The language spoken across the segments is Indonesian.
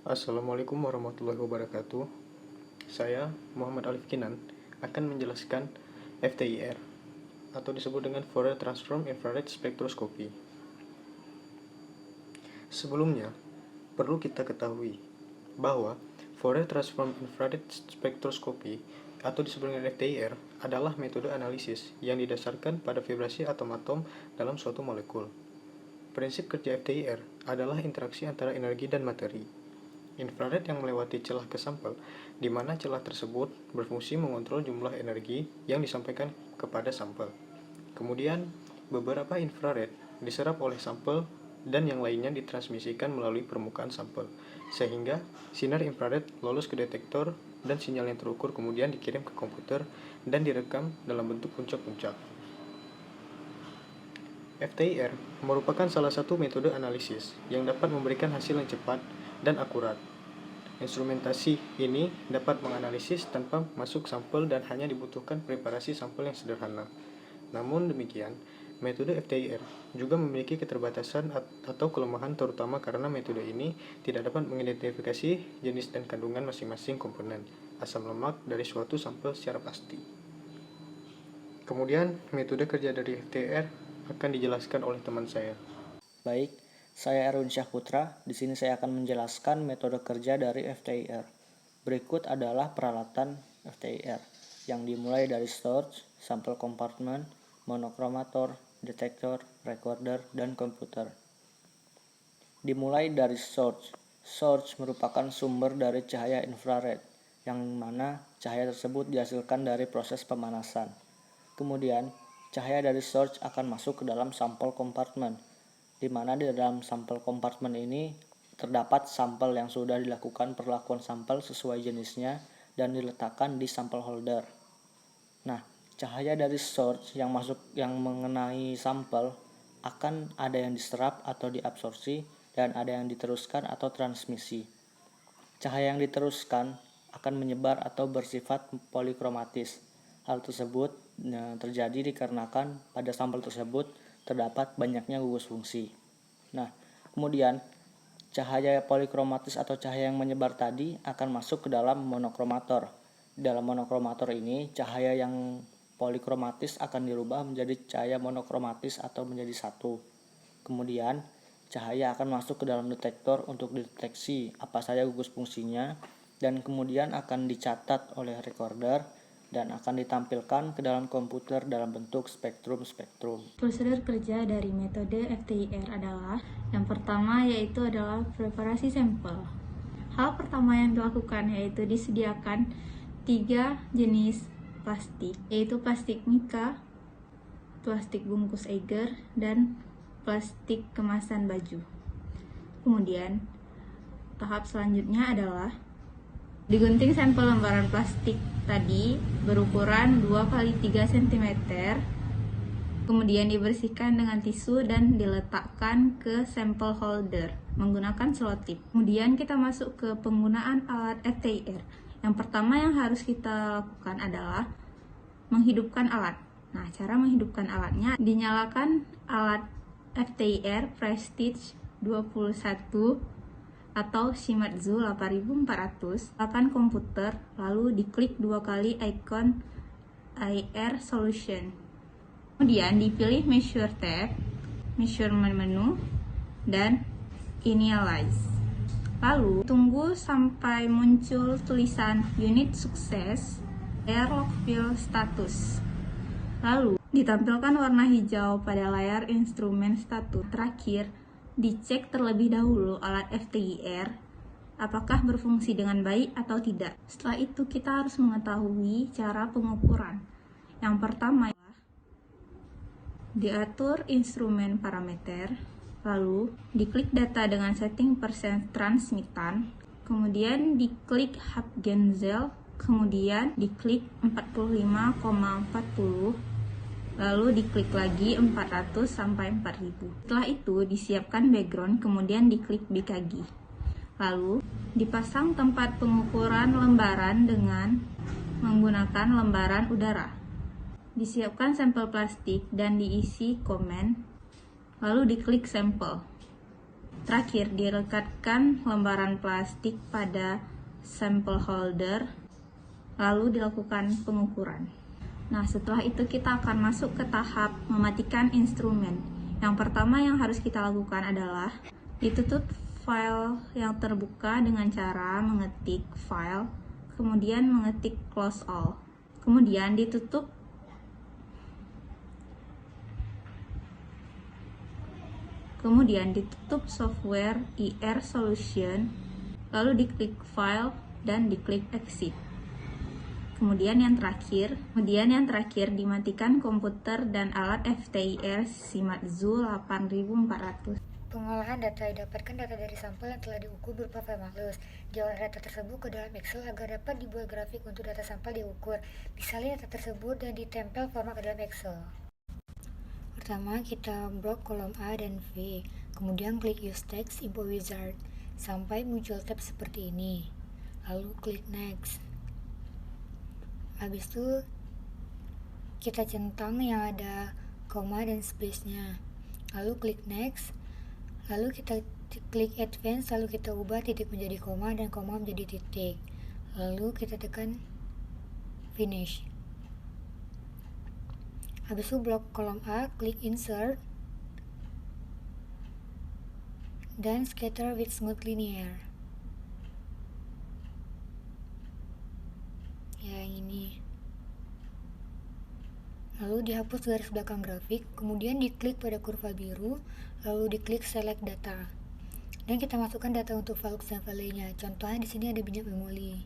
Assalamualaikum warahmatullahi wabarakatuh. Saya, Muhammad Alif Kinan, akan menjelaskan FTIR, atau disebut dengan Fourier Transform Infrared Spectroscopy. Sebelumnya, perlu kita ketahui bahwa Fourier Transform Infrared Spectroscopy, atau disebut dengan FTIR, adalah metode analisis yang didasarkan pada vibrasi atom-atom dalam suatu molekul. Prinsip kerja FTIR adalah interaksi antara energi dan materi. Infrared yang melewati celah ke sampel, di mana celah tersebut berfungsi mengontrol jumlah energi yang disampaikan kepada sampel. Kemudian, beberapa infrared diserap oleh sampel dan yang lainnya ditransmisikan melalui permukaan sampel, sehingga sinar infrared lolos ke detektor dan sinyal yang terukur kemudian dikirim ke komputer dan direkam dalam bentuk puncak-puncak. FTIR merupakan salah satu metode analisis yang dapat memberikan hasil yang cepat dan akurat. Instrumentasi ini dapat menganalisis tanpa masuk sampel dan hanya dibutuhkan preparasi sampel yang sederhana. Namun demikian, metode FTIR juga memiliki keterbatasan atau kelemahan, terutama karena metode ini tidak dapat mengidentifikasi jenis dan kandungan masing-masing komponen asam lemak dari suatu sampel secara pasti. Kemudian, metode kerja dari FTIR akan dijelaskan oleh teman saya. Baik, saya Erwin Syahputra. Di sini saya akan menjelaskan metode kerja dari FTIR. Berikut adalah peralatan FTIR yang dimulai dari source, sampel compartment, monochromator, detektor, recorder, dan komputer. Dimulai dari source. Source merupakan sumber dari cahaya infrared, yang mana cahaya tersebut dihasilkan dari proses pemanasan. Kemudian, cahaya dari source akan masuk ke dalam sampel compartment, di mana di dalam sampel kompartemen ini terdapat sampel yang sudah dilakukan perlakuan sampel sesuai jenisnya dan diletakkan di sampel holder. Nah, cahaya dari source yang mengenai sampel akan ada yang diserap atau diabsorpsi dan ada yang diteruskan atau transmisi. Cahaya yang diteruskan akan menyebar atau bersifat polikromatis. Hal tersebut terjadi dikarenakan pada sampel tersebut terdapat banyaknya gugus fungsi. Nah, kemudian cahaya polikromatis atau cahaya yang menyebar tadi akan masuk ke dalam monochromator. Di dalam monochromator ini, cahaya yang polikromatis akan dirubah menjadi cahaya monokromatis atau menjadi satu. Kemudian, cahaya akan masuk ke dalam detektor untuk deteksi apa saja gugus fungsinya dan kemudian akan dicatat oleh recorder dan akan ditampilkan ke dalam komputer dalam bentuk spektrum-spektrum. Prosedur kerja dari metode FTIR adalah yang pertama yaitu adalah preparasi sampel. Hal pertama yang dilakukan yaitu disediakan 3 jenis plastik, yaitu plastik mika, plastik bungkus Agar, dan plastik kemasan baju. Kemudian, tahap selanjutnya adalah digunting sampel lembaran plastik tadi berukuran 2x3 cm, kemudian dibersihkan dengan tisu dan diletakkan ke sampel holder menggunakan selotip. Kemudian kita masuk ke penggunaan alat FTIR. Yang pertama yang harus kita lakukan adalah menghidupkan alat. Nah, cara menghidupkan alatnya, dinyalakan alat FTIR Prestige 21 atau Shimadzu 8400, akan komputer, lalu diklik 2 kali ikon IR Solution. Kemudian dipilih Measure tab, Measurement menu, dan Initialize. Lalu tunggu sampai muncul tulisan Unit Sukses, Airlock Fill Status. Lalu ditampilkan warna hijau pada layar instrumen status. Terakhir, dicek terlebih dahulu alat FTIR apakah berfungsi dengan baik atau tidak. Setelah itu kita harus mengetahui cara pengukuran. Yang pertama adalah diatur instrumen parameter, lalu diklik data dengan setting persen transmitan, kemudian diklik Hub-Genzel, kemudian diklik 45,40, lalu diklik lagi 400 sampai 4000. Setelah itu disiapkan background, kemudian diklik BKG. Lalu dipasang tempat pengukuran lembaran dengan menggunakan lembaran udara. Disiapkan sampel plastik dan diisi komen, lalu diklik sampel. Terakhir, dilekatkan lembaran plastik pada sampel holder, lalu dilakukan pengukuran. Nah, setelah itu kita akan masuk ke tahap mematikan instrumen. Yang pertama yang harus kita lakukan adalah ditutup file yang terbuka dengan cara mengetik file, kemudian mengetik close all. Kemudian ditutup software IR Solution, lalu diklik file dan diklik exit. Kemudian yang terakhir dimatikan komputer dan alat FTIR Shimadzu 8400. Pengolahan data didapatkan data dari sampel yang telah diukur berupa file malus. Diolah data tersebut ke dalam Excel agar dapat dibuat grafik untuk data sampel diukur. Disalin data tersebut dan ditempel format ke dalam Excel. Pertama, kita blok kolom A dan V, kemudian klik Use Text Info Wizard sampai muncul tab seperti ini. Lalu klik Next. Habis itu kita centang yang ada koma dan space-nya. Lalu klik Next. Lalu kita klik Advance, lalu kita ubah titik menjadi koma dan koma menjadi titik. Lalu kita tekan Finish. Habis itu blok kolom A, klik Insert dan Scatter with Smooth Linear. Ya, ini. Lalu dihapus garis belakang grafik, kemudian diklik pada kurva biru, lalu diklik Select Data. Dan kita masukkan data untuk Valux dan Valley-nya. Contohnya di sini ada minyak memoli.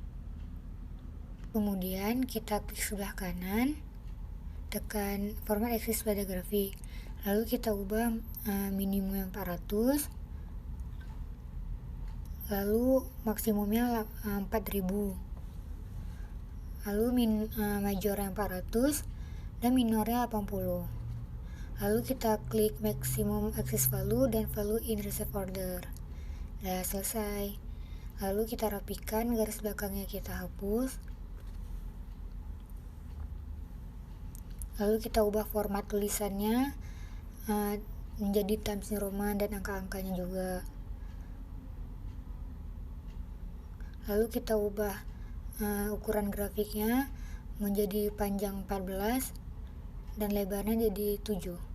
Kemudian kita klik sebelah kanan, tekan Format Axis pada grafik. Lalu kita ubah minimum 400, lalu maksimumnya 4000. Lalu majornya 400 dan minornya 80. Lalu kita klik maximum access value dan value in reserve order. Udah selesai. Lalu kita rapikan garis belakangnya, kita hapus. Lalu kita ubah format tulisannya menjadi Times New Roman dan angka-angkanya juga. Lalu kita ubah ukuran grafiknya menjadi panjang 14 dan lebarnya jadi 7.